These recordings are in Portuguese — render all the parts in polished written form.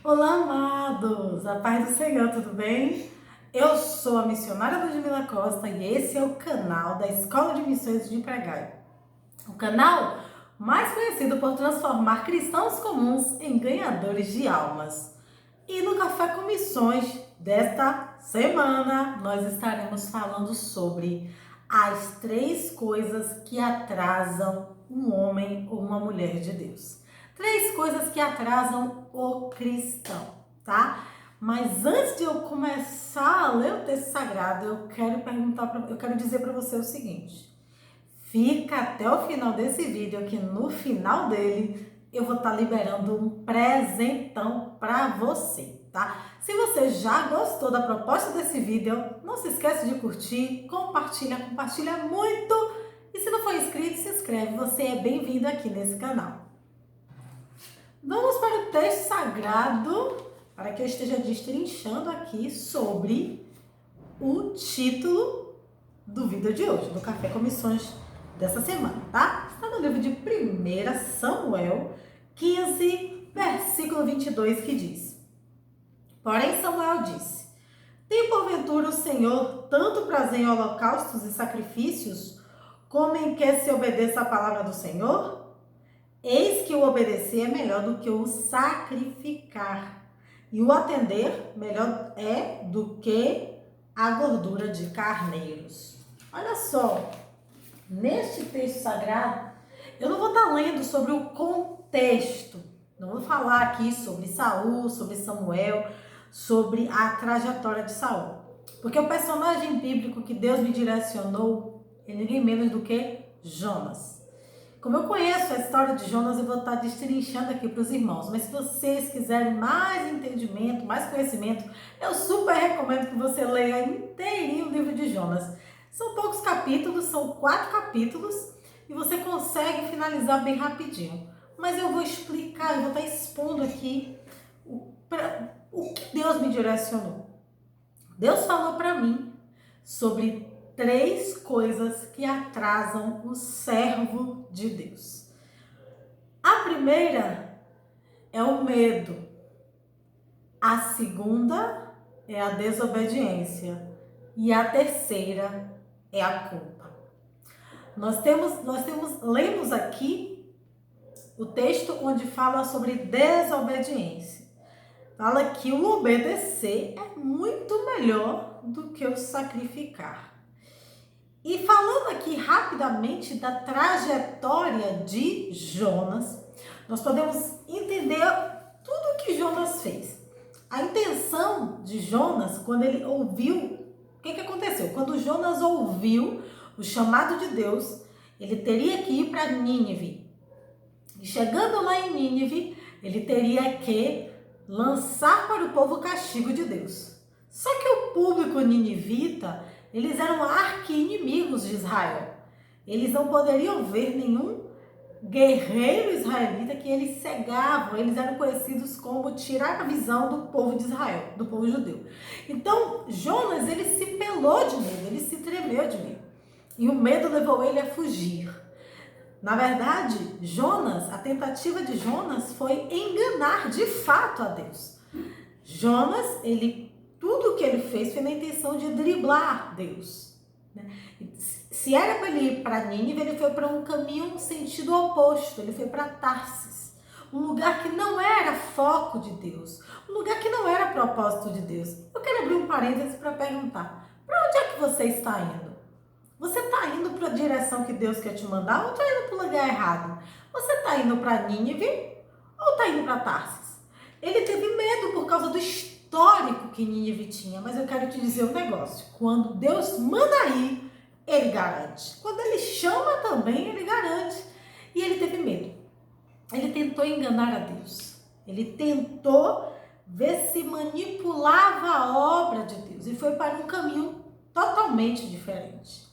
Olá, amados! A paz do Senhor, tudo bem? Eu sou a missionária Ludmila Costa e esse é o canal da Escola de Missões de Pregai. O canal mais conhecido por transformar cristãos comuns em ganhadores de almas. E no Café com Missões desta semana, nós estaremos falando sobre as 3 coisas que atrasam um homem ou uma mulher de Deus. 3 coisas que atrasam o cristão, tá? Mas antes de eu começar a ler o texto sagrado, eu quero dizer para você o seguinte: fica até o final desse vídeo, que no final dele eu vou estar liberando um presentão para você, tá? Se você já gostou da proposta desse vídeo, não se esqueça de curtir, compartilha muito. E se não for inscrito, se inscreve, você é bem-vindo aqui nesse canal. Vamos para o texto sagrado, para que eu esteja destrinchando aqui sobre o título do vídeo de hoje, do Café com Missões dessa semana, tá? Está no livro de 1 Samuel 15, versículo 22, que diz: Porém Samuel disse: Tem porventura o Senhor tanto prazer em holocaustos e sacrifícios, como em que se obedeça a palavra do Senhor? Eis que o obedecer é melhor do que o sacrificar, e o atender melhor é do que a gordura de carneiros. Olha só, neste texto sagrado, eu não vou estar lendo sobre o contexto, não vou falar aqui sobre Saul, sobre Samuel, sobre a trajetória de Saul, porque o personagem bíblico que Deus me direcionou é ninguém menos do que Jonas. Como eu conheço a história de Jonas, eu vou estar destrinchando aqui para os irmãos. Mas se vocês quiserem mais entendimento, mais conhecimento, eu super recomendo que você leia inteirinho o livro de Jonas. São poucos capítulos, são 4 capítulos, e você consegue finalizar bem rapidinho. Mas eu vou explicar, eu vou estar expondo aqui o que Deus me direcionou. Deus falou para mim sobre 3 coisas que atrasam o servo de Deus. A primeira é o medo. A segunda é a desobediência. E a terceira é a culpa. Lemos aqui o texto onde fala sobre desobediência. Fala que o obedecer é muito melhor do que o sacrificar. E falando aqui rapidamente da trajetória de Jonas, nós podemos entender tudo o que Jonas fez. A intenção de Jonas, quando ele ouviu, o que aconteceu? Quando Jonas ouviu o chamado de Deus, ele teria que ir para Nínive. E chegando lá em Nínive, ele teria que lançar para o povo o castigo de Deus. Só que o público ninivita, eles eram arqui-inimigos de Israel. Eles não poderiam ver nenhum guerreiro israelita, que eles cegavam. Eles eram conhecidos como tirar a visão do povo de Israel, do povo judeu. Então, Jonas, ele se pelou de medo, ele se tremeu de medo. E o medo levou ele a fugir. Na verdade, Jonas, a tentativa de Jonas foi enganar de fato a Deus. Jonas, tudo o que ele fez foi na intenção de driblar Deus. Se era para ele ir para Nínive, ele foi para um caminho no sentido oposto. Ele foi para Tarsis, um lugar que não era foco de Deus, um lugar que não era propósito de Deus. Eu quero abrir um parênteses para perguntar: para onde é que você está indo? Você está indo para a direção que Deus quer te mandar ou está indo para o lugar errado? Você está indo para Nínive ou está indo para Tarsis? Ele teve medo por causa do histórico que Nínive tinha, mas eu quero te dizer um negócio: quando Deus manda ir, ele garante. Quando ele chama também, ele garante. E ele teve medo. Ele tentou enganar a Deus. Ele tentou ver se manipulava a obra de Deus e foi para um caminho totalmente diferente.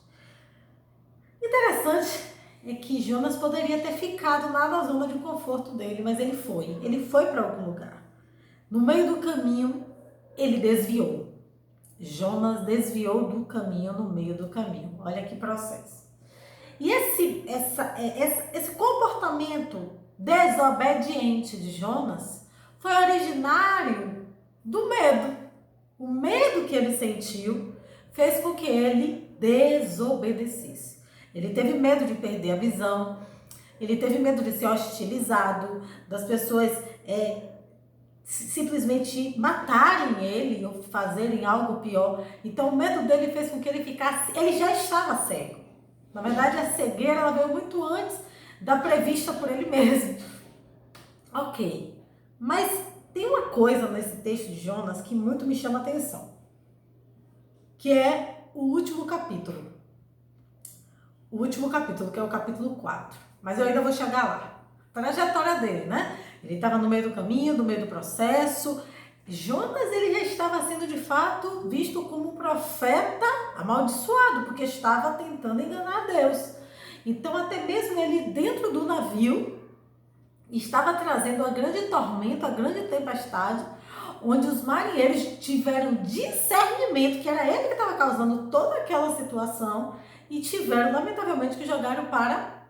Interessante é que Jonas poderia ter ficado lá na zona de conforto dele, mas ele foi para algum lugar. No meio do caminho, ele desviou. Jonas desviou do caminho no meio do caminho. Olha que processo. E esse comportamento desobediente de Jonas foi originário do medo. O medo que ele sentiu fez com que ele desobedecesse. Ele teve medo de perder a visão, ele teve medo de ser hostilizado, das pessoas simplesmente matarem ele ou fazerem algo pior. Então o medo dele fez com que ele ficasse, ele já estava cego. Na verdade, a cegueira ela veio muito antes da prevista por ele mesmo. Ok, mas tem uma coisa nesse texto de Jonas que muito me chama a atenção, que é o último capítulo. O último capítulo, que é o capítulo 4. Mas eu ainda vou chegar lá. A trajetória dele, né? Ele estava no meio do caminho, no meio do processo. Jonas, ele já estava sendo, de fato, visto como um profeta amaldiçoado, porque estava tentando enganar a Deus. Então, até mesmo ele, dentro do navio, estava trazendo a grande tormenta, a grande tempestade, onde os marinheiros tiveram discernimento que era ele que estava causando toda aquela situação e tiveram, lamentavelmente, que jogaram para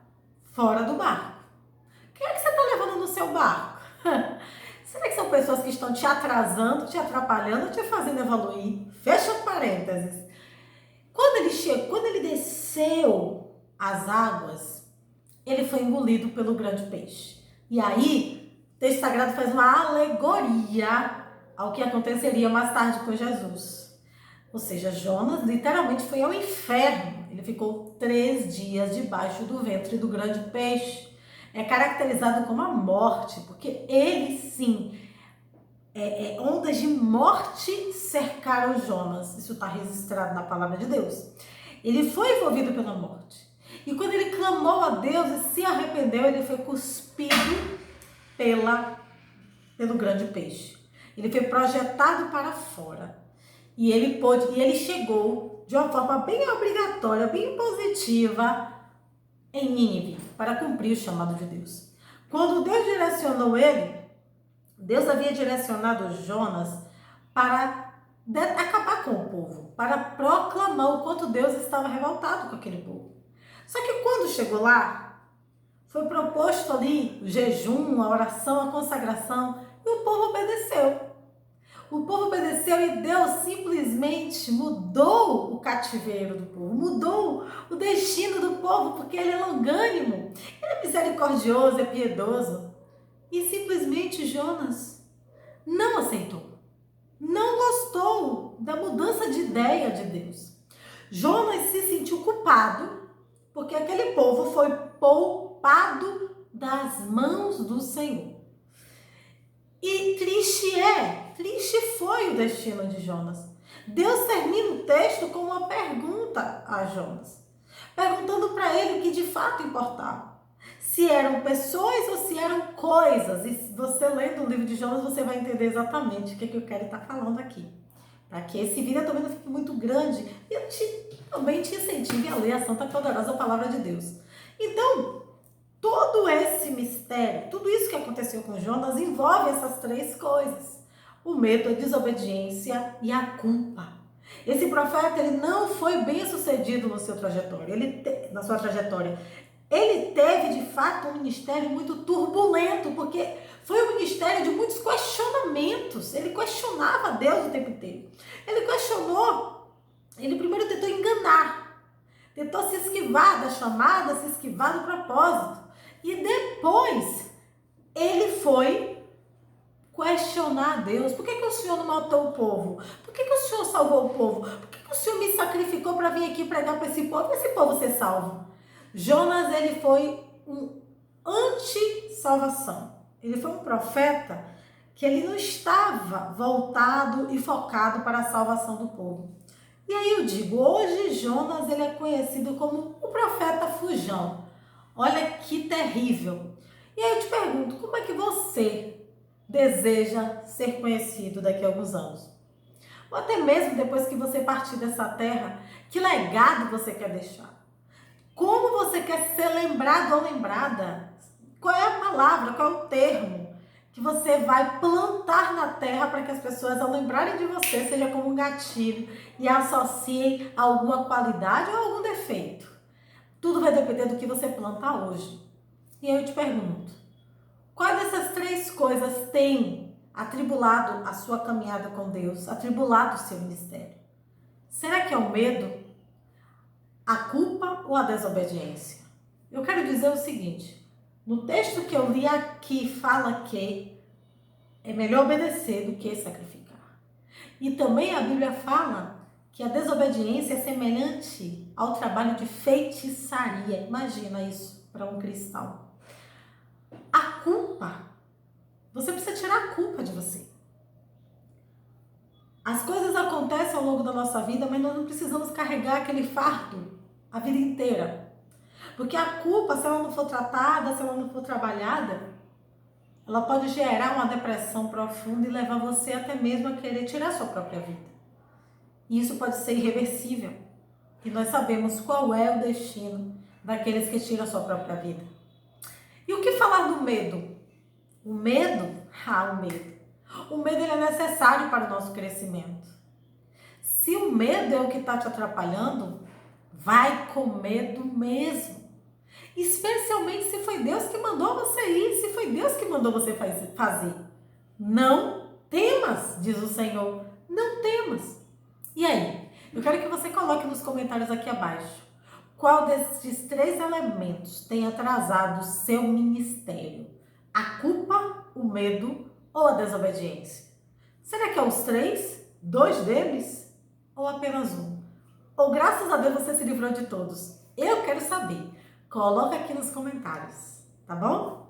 fora do barco. Quem é que você está levando no seu barco? Será que são pessoas que estão te atrasando, te atrapalhando, te fazendo evoluir? Fecha parênteses. Quando ele desceu as águas, ele foi engolido pelo grande peixe. E aí, o texto sagrado faz uma alegoria ao que aconteceria mais tarde com Jesus. Ou seja, Jonas literalmente foi ao inferno. Ele ficou 3 dias debaixo do ventre do grande peixe. É caracterizado como a morte, porque ele sim, ondas de morte cercaram Jonas. Isso está registrado na palavra de Deus. Ele foi envolvido pela morte. E quando ele clamou a Deus e se arrependeu, ele foi cuspido pelo grande peixe. Ele foi projetado para fora. E ele chegou de uma forma bem obrigatória, bem positiva, em Nínive, para cumprir o chamado de Deus. Quando Deus direcionou ele, Deus havia direcionado Jonas para acabar com o povo, para proclamar o quanto Deus estava revoltado com aquele povo. Só que quando chegou lá, foi proposto ali o jejum, a oração, a consagração, e o povo obedeceu. O povo obedeceu e Deus simplesmente mudou o cativeiro do povo, mudou o destino do povo, porque ele é longânimo, ele é misericordioso, é piedoso. E simplesmente Jonas não aceitou, não gostou da mudança de ideia de Deus. Jonas se sentiu culpado, porque aquele povo foi poupado das mãos do Senhor. E triste foi o destino de Jonas. Deus termina o texto com uma pergunta a Jonas, perguntando para ele o que de fato importava. Se eram pessoas ou se eram coisas. E se você lendo o livro de Jonas, você vai entender exatamente o que eu quero estar falando aqui. Para que esse vídeo também não fique muito grande, e eu também te incentive a ler a santa poderosa palavra de Deus. Então, todo esse mistério, tudo isso que aconteceu com Jonas envolve essas 3 coisas. O medo, a desobediência e a culpa. Esse profeta, ele não foi bem sucedido na sua trajetória. Ele teve, de fato, um ministério muito turbulento, porque foi um ministério de muitos questionamentos. Ele questionava Deus o tempo inteiro. Ele primeiro tentou enganar, tentou se esquivar da chamada, se esquivar do propósito. E depois, ele foi questionar Deus. Por que o Senhor não matou o povo? Por que o Senhor salvou o povo? Por que o Senhor me sacrificou para vir aqui pregar para esse povo ser salvo? Jonas, ele foi um anti-salvação. Ele foi um profeta que ele não estava voltado e focado para a salvação do povo. E aí eu digo, hoje Jonas, ele é conhecido como o profeta fujão. Olha que terrível. E aí eu te pergunto, como é que você deseja ser conhecido daqui a alguns anos? Ou até mesmo depois que você partir dessa terra, que legado você quer deixar? Como você quer ser lembrado ou lembrada? Qual é a palavra, qual é o termo que você vai plantar na terra para que as pessoas, ao lembrarem de você, seja como um gatilho e associem alguma qualidade ou algum defeito? Tudo vai depender do que você planta hoje. E aí eu te pergunto, qual dessas 3 coisas tem atribulado a sua caminhada com Deus, atribulado o seu ministério? Será que é o medo, a culpa ou a desobediência? Eu quero dizer o seguinte, no texto que eu li aqui fala que é melhor obedecer do que sacrificar. E também a Bíblia fala que a desobediência é semelhante ao trabalho de feitiçaria. Imagina isso para um cristão. A culpa, você precisa tirar a culpa de você. As coisas acontecem ao longo da nossa vida, mas nós não precisamos carregar aquele fardo a vida inteira. Porque a culpa, se ela não for tratada, se ela não for trabalhada, ela pode gerar uma depressão profunda e levar você até mesmo a querer tirar a sua própria vida. E isso pode ser irreversível. E nós sabemos qual é o destino daqueles que tiram a sua própria vida. E o que falar do medo? O medo? O medo. O medo ele é necessário para o nosso crescimento. Se o medo é o que está te atrapalhando, vai com medo mesmo. Especialmente se foi Deus que mandou você ir, se foi Deus que mandou você fazer. Não temas, diz o Senhor, não temas. E aí? Eu quero que você coloque nos comentários aqui abaixo qual desses 3 elementos tem atrasado o seu ministério. A culpa, o medo ou a desobediência? Será que é os 3? 2 deles? Ou apenas um? Ou graças a Deus você se livrou de todos? Eu quero saber. Coloca aqui nos comentários, tá bom?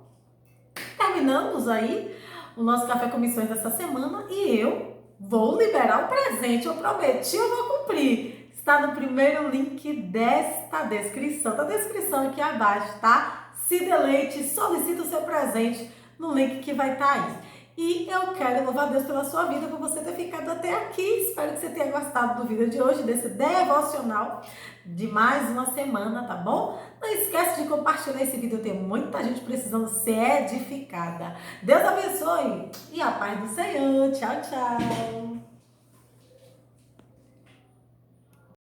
Terminamos aí o nosso Café com Missões dessa semana e eu vou liberar o presente. Eu prometi, eu vou cumprir. Está no primeiro link desta descrição, da descrição aqui abaixo, tá? Se deleite, solicita o seu presente no link que vai estar aí. E eu quero louvar a Deus pela sua vida, por você ter ficado até aqui. Espero que você tenha gostado do vídeo de hoje, desse devocional de mais uma semana, tá bom? Não esquece de compartilhar esse vídeo, tem muita gente precisando ser edificada. Deus abençoe e a paz do Senhor. Tchau, tchau.